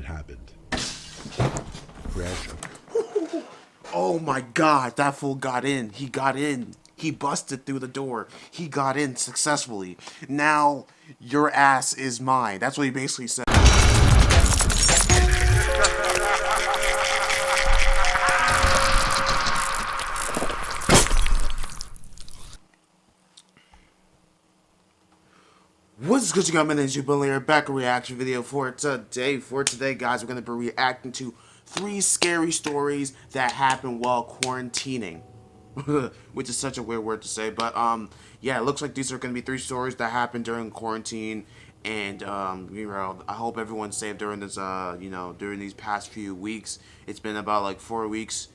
happened. Crash. Oh my god, that fool got in. He got in. He busted through the door. He got in successfully. Now, your ass is mine. That's what he basically said. What's good, you guys? My name is Jubilee. Back a reaction video for today. For today, guys, we're going to be reacting to 3 scary stories that happened while quarantining. Which is such a weird word to say, but yeah, it looks like these are going to be 3 stories that happened during quarantine, and I hope everyone's safe during this during these past few weeks. It's been about like 4 weeks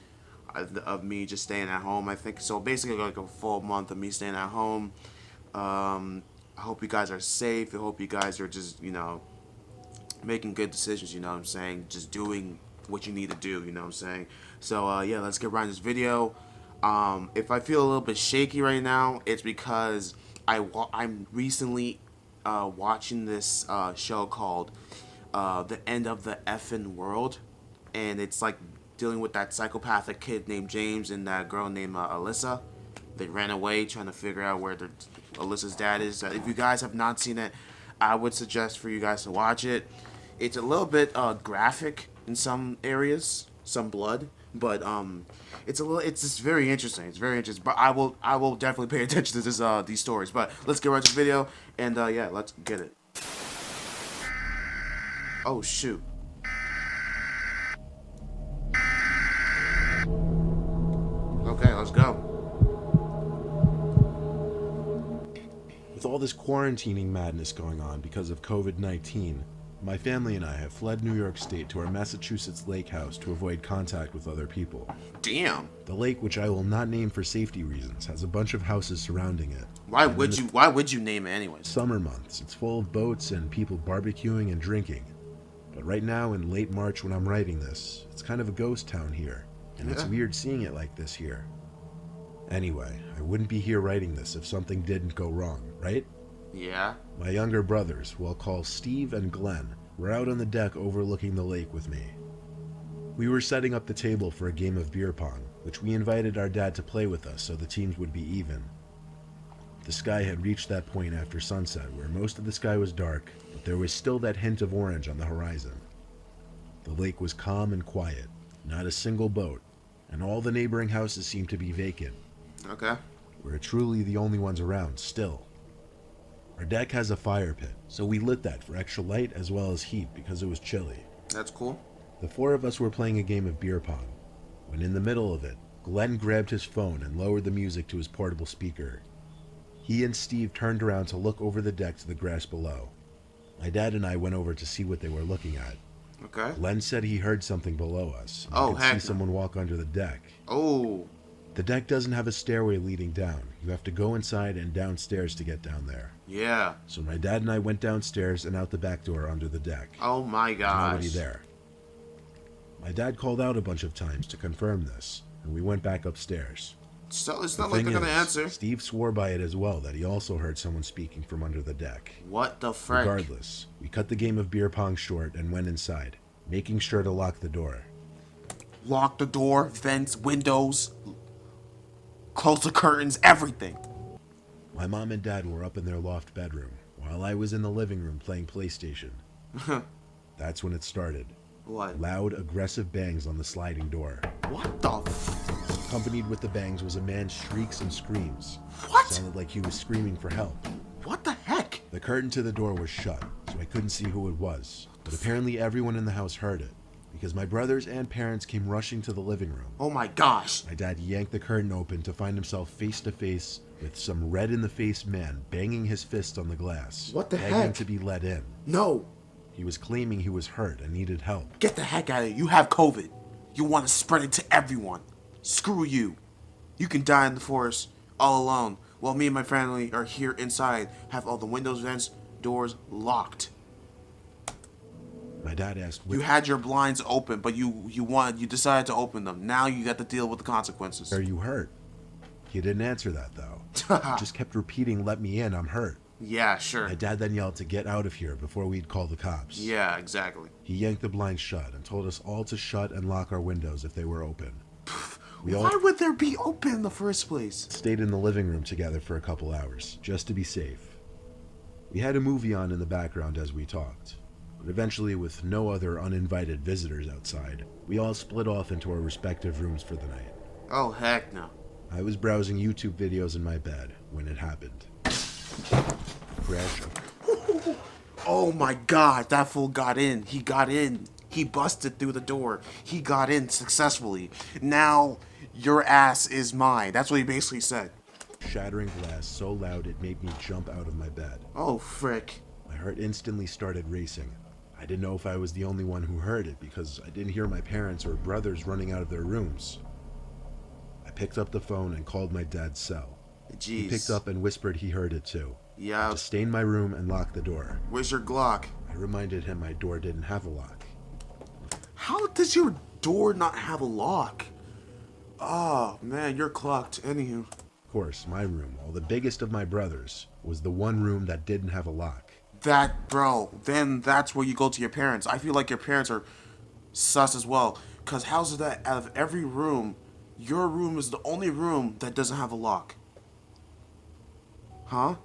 of me just staying at home, I think. So basically like a full month of me staying at home. I hope you guys are safe. I hope you guys are just, making good decisions, you know what I'm saying? Just doing what you need to do, you know what I'm saying? So, yeah, let's get right into this video. If I feel a little bit shaky right now, it's because I'm recently watching this show called The End of the Effin' World. And it's like dealing with that psychopathic kid named James and that girl named Alyssa. They ran away trying to figure out where Alyssa's dad is. If you guys have not seen it, I would suggest for you guys to watch it. It's a little bit graphic in some areas, some blood, but it's just very interesting. It's very interesting. But I will definitely pay attention to these stories. But let's get right to the video, and yeah, let's get it. Oh shoot. Okay, let's go. With all this quarantining madness going on because of COVID-19, my family and I have fled New York State to our Massachusetts lake house to avoid contact with other people. Damn. The lake, which I will not name for safety reasons, has a bunch of houses surrounding it. Why would you name it anyways? Summer months, it's full of boats and people barbecuing and drinking. But right now in late March when I'm writing this, it's kind of a ghost town here, and it's weird seeing it like this here. Anyway, I wouldn't be here writing this if something didn't go wrong, right? Yeah. My younger brothers, who I'll call Steve and Glenn, were out on the deck overlooking the lake with me. We were setting up the table for a game of beer pong, which we invited our dad to play with us so the teams would be even. The sky had reached that point after sunset where most of the sky was dark, but there was still that hint of orange on the horizon. The lake was calm and quiet, not a single boat, and all the neighboring houses seemed to be vacant. Okay. We're truly the only ones around still. Our deck has a fire pit, so we lit that for extra light as well as heat because it was chilly. That's cool. The 4 of us were playing a game of beer pong, when in the middle of it, Glenn grabbed his phone and lowered the music to his portable speaker. He and Steve turned around to look over the deck to the grass below. My dad and I went over to see what they were looking at. Okay. Glenn said he heard something below us. Oh, he could see someone walk under the deck. Oh. The deck doesn't have a stairway leading down. You have to go inside and downstairs to get down there. Yeah. So my dad and I went downstairs and out the back door under the deck. Oh my gosh. Nobody there. My dad called out a bunch of times to confirm this, and we went back upstairs. So it's not like they're gonna answer. Steve swore by it as well that he also heard someone speaking from under the deck. What the frick? Regardless, we cut the game of beer pong short and went inside, making sure to lock the door. Lock the door, vents, windows, close the curtains, everything. My mom and dad were up in their loft bedroom, while I was in the living room playing PlayStation. That's when it started. What? Loud, aggressive bangs on the sliding door. What the Accompanied with the bangs was a man's shrieks and screams. What? Sounded like he was screaming for help. What the heck? The curtain to the door was shut, so I couldn't see who it was. But apparently everyone in the house heard it, because my brothers and parents came rushing to the living room. Oh my gosh. My dad yanked the curtain open to find himself face to face with some red-in-the-face man banging his fist on the glass. What the begging heck? to be let in. No. He was claiming he was hurt and needed help. Get the heck out of here. You have COVID. You want to spread it to everyone. Screw you. You can die in the forest all alone while me and my family are here inside, have all the windows, vents, doors locked. My dad asked, you had your blinds open, but you decided to open them. Now you got to deal with the consequences. Are you hurt? He didn't answer that though. He just kept repeating, "Let me in, I'm hurt." Yeah, sure. My dad then yelled to get out of here before we'd call the cops. Yeah, exactly. He yanked the blinds shut and told us all to shut and lock our windows if they were open. Why would there be open in the first place? Stayed in the living room together for a couple hours, just to be safe. We had a movie on in the background as we talked, but eventually, with no other uninvited visitors outside, we all split off into our respective rooms for the night. Oh, heck no. I was browsing YouTube videos in my bed when it happened. Crash. Oh my god, that fool got in. He got in. He busted through the door. He got in successfully. Now, your ass is mine. That's what he basically said. Shattering glass so loud it made me jump out of my bed. Oh, frick. My heart instantly started racing. I didn't know if I was the only one who heard it because I didn't hear my parents or brothers running out of their rooms. I picked up the phone and called my dad's cell. Jeez. He picked up and whispered he heard it too. Yeah. To stay in my room and lock the door. Where's your Glock? I reminded him my door didn't have a lock. How does your door not have a lock? Oh, man, you're clocked. Anywho. Of course, my room, while the biggest of my brothers, was the one room that didn't have a lock. That, bro, then that's where you go to your parents. I feel like your parents are sus as well. Because how's that out of every room, your room is the only room that doesn't have a lock? Huh?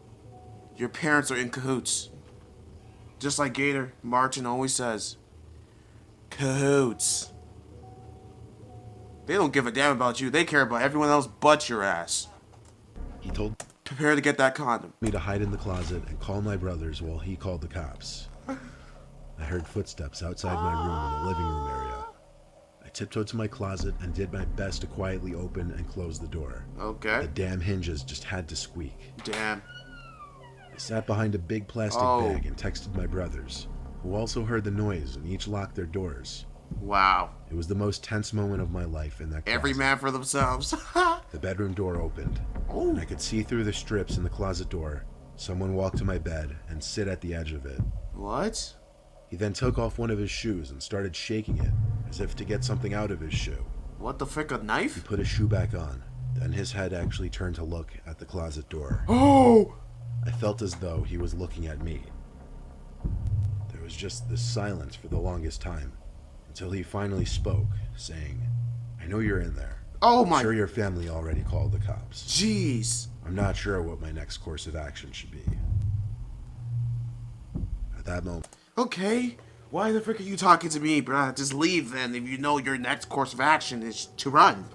Your parents are in cahoots. Just like Gator Martin always says. Cahoots. They don't give a damn about you. They care about everyone else but your ass. He told Prepare to get that condom. me to hide in the closet and call my brothers while he called the cops. I heard footsteps outside my room in the living room area. I tiptoed to my closet and did my best to quietly open and close the door. Okay. The damn hinges just had to squeak. Damn. I sat behind a big plastic bag and texted my brothers, who also heard the noise and each locked their doors. Wow. It was the most tense moment of my life in that closet. Every man for themselves. The bedroom door opened, Oh. and I could see through the strips in the closet door. Someone walked to my bed and sit at the edge of it. What? He then took off one of his shoes and started shaking it, as if to get something out of his shoe. What the frick, a He knife? put his shoe back on, then his head actually turned to look at the closet door. Oh! I felt as though he was looking at me. There was just this silence for the longest time, until he finally spoke, saying, "I know you're in there. Oh I'm my... sure your family already called the cops. Jeez. I'm not sure what my next course of action should be." At that moment, Okay. Why the frick are you talking to me, bruh? Just leave then if you know your next course of action is to run.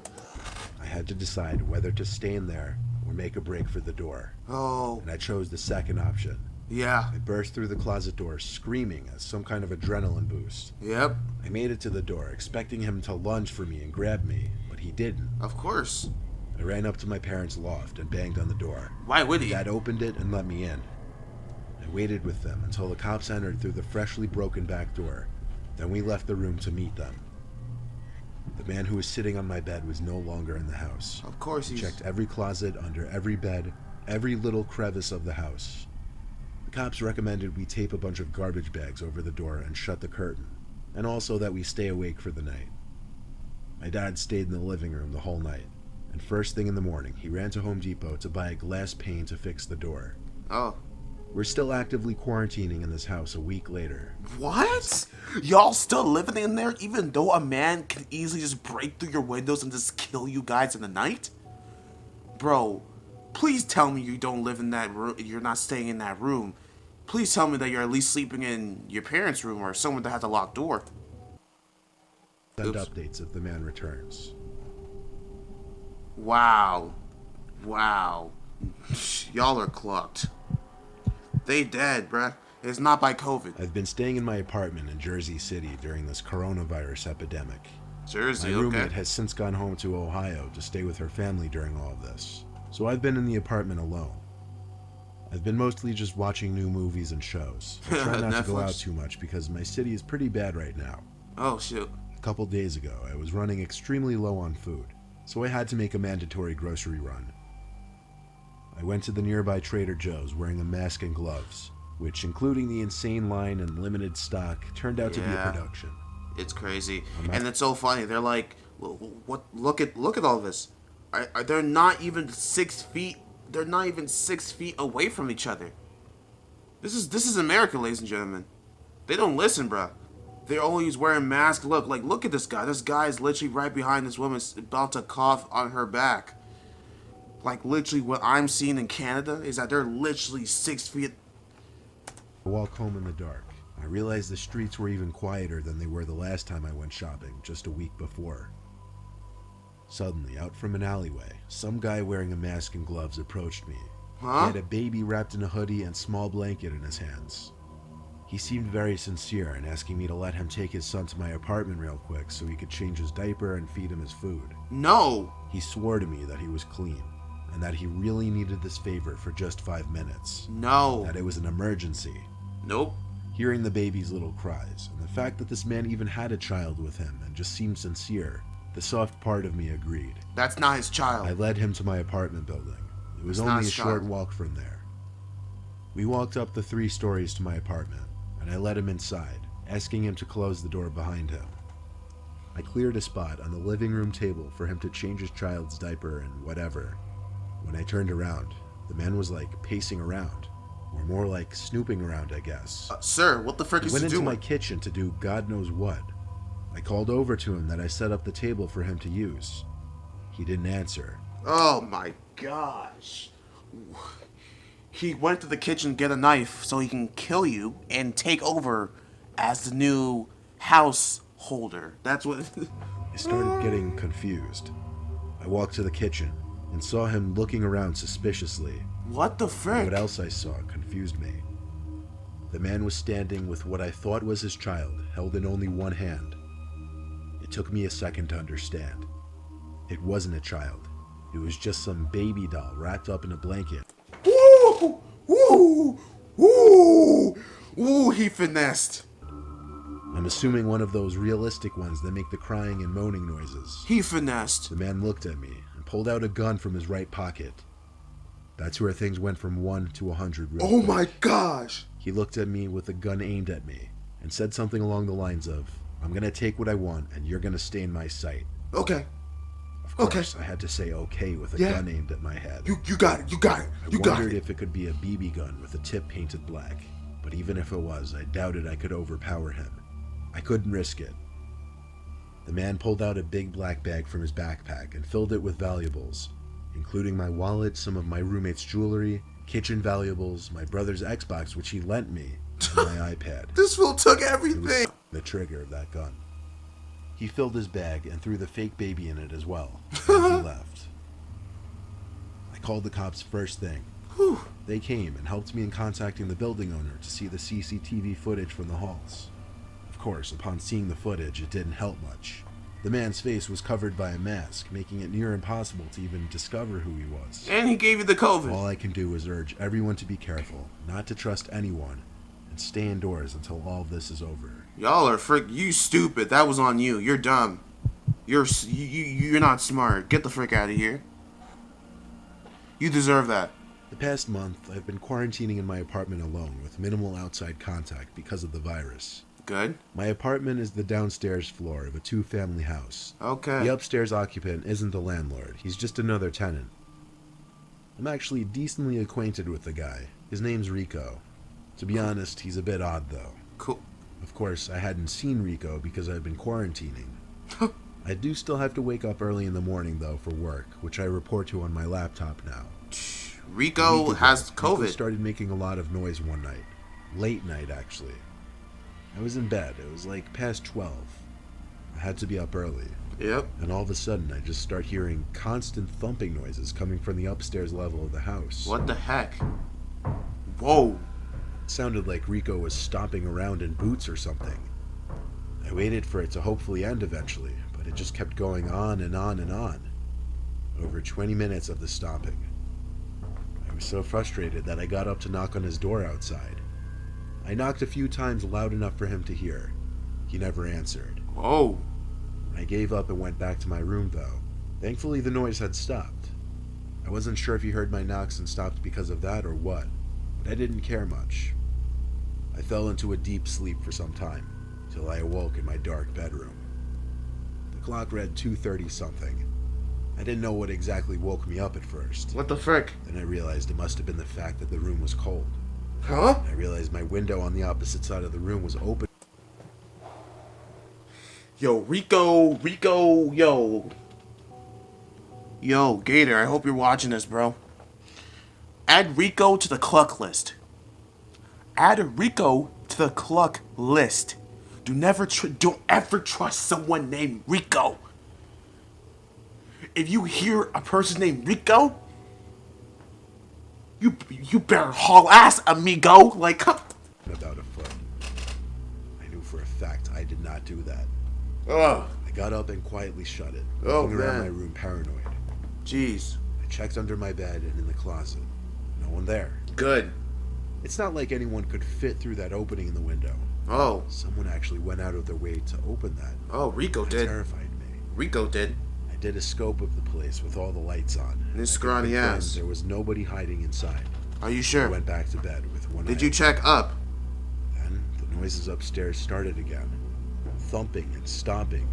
I had to decide whether to stay in there or make a break for the door, Oh. and I chose the second option. Yeah. I burst through the closet door, screaming as some kind of adrenaline boost. Yep. I made it to the door, expecting him to lunge for me and grab me, but he didn't. Of course. I ran up to my parents' loft and banged on the door. Why would he? Dad opened it and let me in. I waited with them until the cops entered through the freshly broken back door. Then we left the room to meet them. The man who was sitting on my bed was no longer in the house. Of course He he's... checked every closet, under every bed, every little crevice of the house. The cops recommended we tape a bunch of garbage bags over the door and shut the curtain, and also that we stay awake for the night. My dad stayed in the living room the whole night, and first thing in the morning, he ran to Home Depot to buy a glass pane to fix the door. Oh. We're still actively quarantining in this house a week later. What? Y'all still living in there even though a man can easily just break through your windows and just kill you guys in the night? Bro, please tell me you don't live in that room, you're not staying in that room. Please tell me that you're at least sleeping in your parents' room or someone that has a locked door. Send Oops. updates if the man returns. Wow. Wow. Y'all are clocked. They dead, bruh. It's not by COVID. I've been staying in my apartment in Jersey City during this coronavirus epidemic. Jersey, My roommate okay. has since gone home to Ohio to stay with her family during all of this, so I've been in the apartment alone. I've been mostly just watching new movies and shows. I try not to go out Netflix? too much because my city is pretty bad right now. Oh, shoot. A couple days ago, I was running extremely low on food, so I had to make a mandatory grocery run. I went to the nearby Trader Joe's wearing a mask and gloves, which, including the insane line and limited stock, turned out to be a Yeah. production. It's crazy, I'm not- and it's so funny. They're like, "What? Look at all this. They're not even 6 feet. They're not even 6 feet away from each other. This is America, ladies and gentlemen. They don't listen, bruh. They're always wearing masks. Look at this guy. This guy is literally right behind this woman, about to cough on her back. Like, literally, what I'm seeing in Canada is that they're literally 6 feet. I walk home in the dark. I realized the streets were even quieter than they were the last time I went shopping, just a week before. Suddenly, out from an alleyway, some guy wearing a mask and gloves approached me. Huh? He had a baby wrapped in a hoodie and small blanket in his hands. He seemed very sincere in asking me to let him take his son to my apartment real quick so he could change his diaper and feed him his food. No. He swore to me that he was clean, and that he really needed this favor for just 5 minutes. No. That it was an emergency. Nope. Hearing the baby's little cries, and the fact that this man even had a child with him and just seemed sincere, the soft part of me agreed. That's not his child. I led him to my apartment building. It was only a short walk from there. We walked up the 3 stories to my apartment, and I led him inside, asking him to close the door behind him. I cleared a spot on the living room table for him to change his child's diaper and whatever. When I turned around, the man was like pacing around, or more like snooping around, I guess. Sir, what the frick is he doing? He went into my kitchen to do God knows what. I called over to him that I set up the table for him to use. He didn't answer. Oh my gosh. He went to the kitchen to get a knife so he can kill you and take over as the new householder. That's what... I started getting confused. I walked to the kitchen and saw him looking around suspiciously. What the frick? What else I saw confused me. The man was standing with what I thought was his child, held in only one hand. It took me a second to understand. It wasn't a child. It was just some baby doll wrapped up in a blanket. Woo! Woo! Woo! Woo! He finessed. I'm assuming one of those realistic ones that make the crying and moaning noises. He finessed. The man looked at me and pulled out a gun from his right pocket. That's where things went from 1 to 100 real Oh quick. my gosh! He looked at me with a gun aimed at me and said something along the lines of, "I'm gonna take what I want and you're gonna stay in my sight." Okay. Of course, I had to say okay with a gun aimed at my head. You got it. You got it. You I got wondered it. if it could be a BB gun with a tip painted black, but even if it was, I doubted I could overpower him. I couldn't risk it. The man pulled out a big black bag from his backpack and filled it with valuables, including my wallet, some of my roommate's jewelry, kitchen valuables, my brother's Xbox, which he lent me, and my iPad. This fool took It everything. was the trigger of that gun. He filled his bag and threw the fake baby in it as well, and he left. I called the cops first thing. Whew. They came and helped me in contacting the building owner to see the CCTV footage from the halls. Of course, upon seeing the footage, it didn't help much. The man's face was covered by a mask, making it near impossible to even discover who he was. And he gave you the COVID. All I can do is urge everyone to be careful, not to trust anyone, and stay indoors until all of this is over. Y'all are frick. You stupid. That was on you. You're dumb. You're not smart. Get the frick out of here. You deserve that. The past month, I've been quarantining in my apartment alone with minimal outside contact because of the virus. Good. My apartment is the downstairs floor of a 2-family house. Okay. The upstairs occupant isn't the landlord, he's just another tenant. I'm actually decently acquainted with the guy. His name's Rico. To be honest, he's a bit odd though. Cool. Of course, I hadn't seen Rico because I've been quarantining. I do still have to wake up early in the morning though for work, which I report to on my laptop now. Rico has Rico COVID. started making a lot of noise one night. Late night, actually. I was in bed. It was like past 12. I had to be up early. Yep. And all of a sudden, I just start hearing constant thumping noises coming from the upstairs level of the house. What the heck? Whoa. It sounded like Rico was stomping around in boots or something. I waited for it to hopefully end eventually, but it just kept going on and on and on. Over 20 minutes of the stomping. I was so frustrated that I got up to knock on his door outside. I knocked a few times loud enough for him to hear. He never answered. Whoa. I gave up and went back to my room though. Thankfully the noise had stopped. I wasn't sure if he heard my knocks and stopped because of that or what, but I didn't care much. I fell into a deep sleep for some time, till I awoke in my dark bedroom. The clock read 2:30 something. I didn't know what exactly woke me up at first. What the frick? Then I realized it must have been the fact that the room was cold. Huh? I realized my window on the opposite side of the room was open. Yo, Rico, yo. Yo, Gator, I hope you're watching this, bro. Add Rico to the cluck list. Add Rico to the cluck list. Don't ever trust someone named Rico. If you hear a person named Rico, you better haul ass, amigo. Like, About a foot. I knew for a fact I did not do that. ugh, I got up and quietly shut it, Oh, looking around man. my room paranoid. jeez, I checked under my bed and in the closet. No one there. good. It's not like anyone could fit through that opening in the window. Oh, Someone actually went out of their way to open that. oh, Rico That did. terrified me. Rico did. I did a scope of the place with all the lights on. And his I could scrawny confirm ass. There was nobody hiding inside. Are you I sure? went back to bed with one Did eye you check up? Then the noises upstairs started again. Thumping and stomping.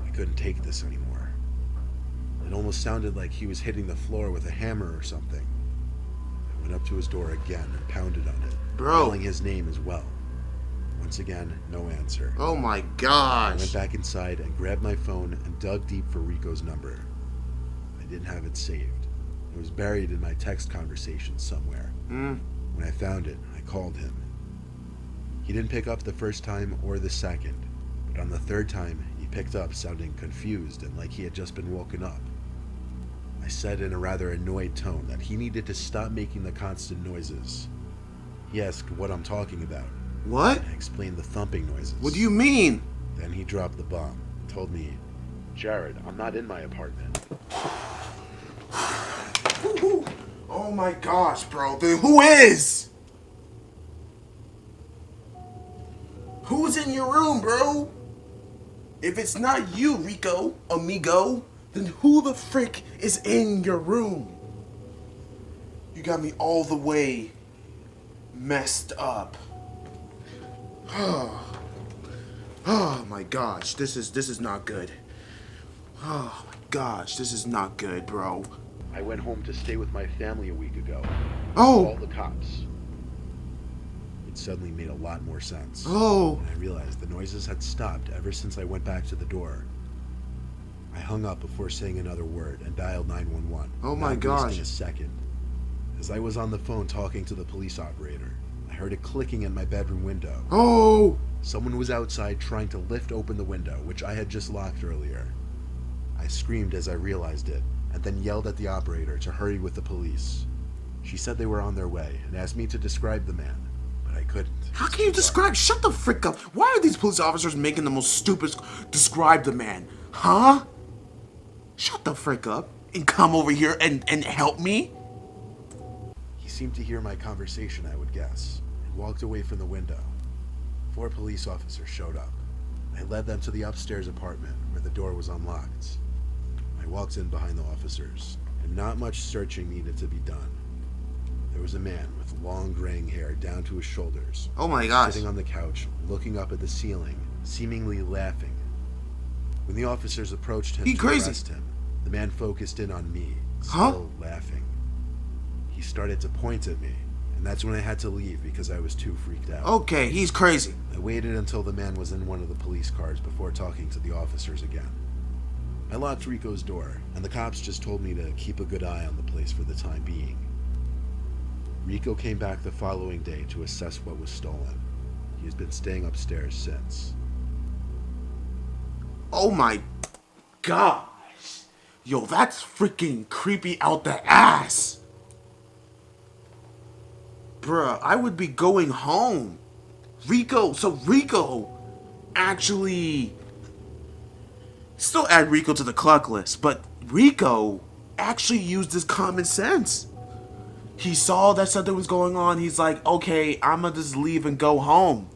I couldn't take this anymore. It almost sounded like he was hitting the floor with a hammer or something. I went up to his door again and pounded on it, Bro. calling his name as well. Once again, no answer. Oh my I went gosh. back inside and grabbed my phone and dug deep for Rico's number. I didn't have it saved. It was buried in my text conversation somewhere. When I found it, I called him. He didn't pick up the first time or the second, but on the third time, he picked up sounding confused and like he had just been woken up. I said in a rather annoyed tone that he needed to stop making the constant noises. He asked what I'm talking about. What? I explained the thumping noises. What do you mean? Then he dropped the bomb, told me, "Jared, I'm not in my apartment." Oh my gosh, bro. Then who is? Who's in your room, bro? If it's not you, Rico, amigo, then who the frick is in your room? You got me all the way messed up. Oh my gosh, this is not good. Oh my gosh, this is not good, bro. I went home to stay with my family a week ago. Oh. All the cops. It suddenly made a lot more sense. Oh. And I realized the noises had stopped ever since I went back to the door. I hung up before saying another word and dialed 911. Oh my not gosh. wasting a second. As I was on the phone talking to the police operator, I heard it clicking at my bedroom window. Oh. Someone was outside trying to lift open the window, which I had just locked earlier. I screamed as I realized it, and then yelled at the operator to hurry with the police. She said they were on their way and asked me to describe the man, but I couldn't. How can you describe? Shut the frick up. Why are these police officers making the most stupid describe the man? Huh? Shut the frick up and come over here and help me? He seemed to hear my conversation, I would guess, and walked away from the window. 4 police officers showed up. I led them to the upstairs apartment where the door was unlocked. I walked in behind the officers, and not much searching needed to be done. There was a man with long graying hair down to his shoulders. Oh my gosh. Sitting on the couch, looking up at the ceiling, seemingly laughing. When the officers approached him He to crazy. arrest him, the man focused in on me, Huh? still laughing. He started to point at me, and that's when I had to leave because I was too freaked out. Okay, he's crazy. I waited until the man was in one of the police cars before talking to the officers again. I locked Rico's door, and the cops just told me to keep a good eye on the place for the time being. Rico came back the following day to assess what was stolen. He has been staying upstairs since. Oh my gosh. Yo, that's freaking creepy out the ass. Bruh, I would be going home. Rico actually... Still add Rico to the cluck list, but Rico actually used his common sense. He saw that something was going on. He's like, okay, I'm gonna just leave and go home.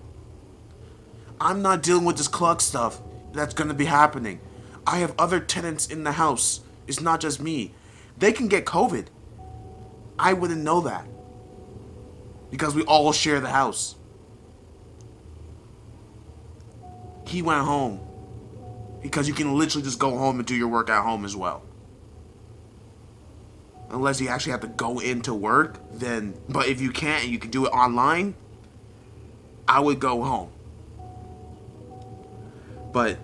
I'm not dealing with this cluck stuff that's gonna be happening. I have other tenants in the house. It's not just me. They can get COVID. I wouldn't know that. Because we all share the house. He went home. Because you can literally just go home and do your work at home as well. unless you actually have to go into work. Then, but if you can't and you can do it online, I would go home. But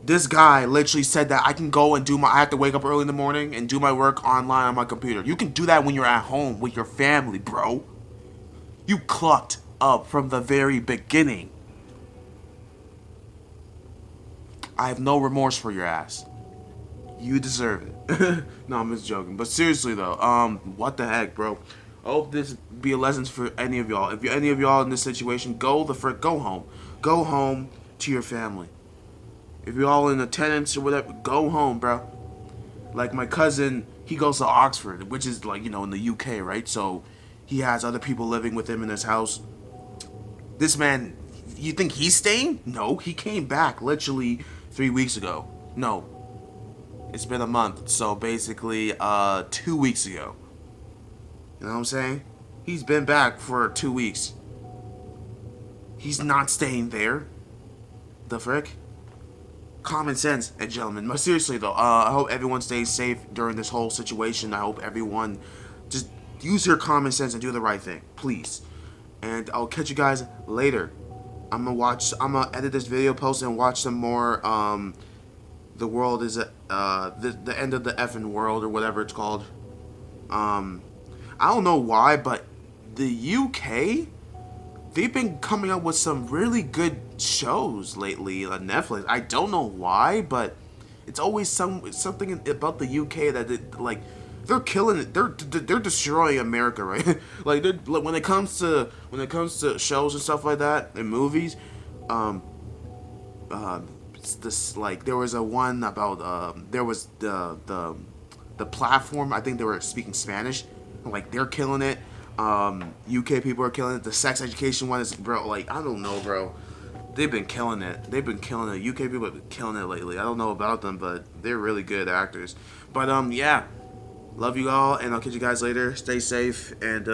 this guy literally said that I can go and I have to wake up early in the morning and do my work online on my computer. You can do that when you're at home with your family, bro. You clucked up from the very beginning. I have no remorse for your ass. You deserve it. No, I'm just joking. But seriously though, what the heck, bro? I hope this be a lesson for any of y'all. If any of y'all in this situation, go home. Go home to your family. If you're all in attendance or whatever, go home, bro. Like my cousin, he goes to Oxford, which is like, in the UK, right? So he has other people living with him in his house. This man, you think he's staying? No, he came back literally 3 weeks ago. No, it's been a month. So basically, 2 weeks ago. You know what I'm saying? He's been back for 2 weeks. He's not staying there. The frick? Common sense, gentlemen. But seriously though, I hope everyone stays safe during this whole situation. I hope everyone just use your common sense and do the right thing, please. And I'll catch you guys later. I'm gonna edit this video, post it, and watch some more. The world is the end of the effing world or whatever it's called. I don't know why, but the UK, they've been coming up with some really good shows lately on Netflix. I don't know why, but it's always something about the UK that they're killing it. They're destroying America, right? Like when it comes to shows and stuff like that and movies, it's this like there was a one about there was the platform. I think they were speaking Spanish. Like they're killing it. UK people are killing it. The sex education one is, bro, like, I don't know, bro. They've been killing it. UK people have been killing it lately. I don't know about them, but they're really good actors. But, yeah. Love you all, and I'll catch you guys later. Stay safe, and,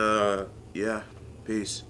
yeah. Peace.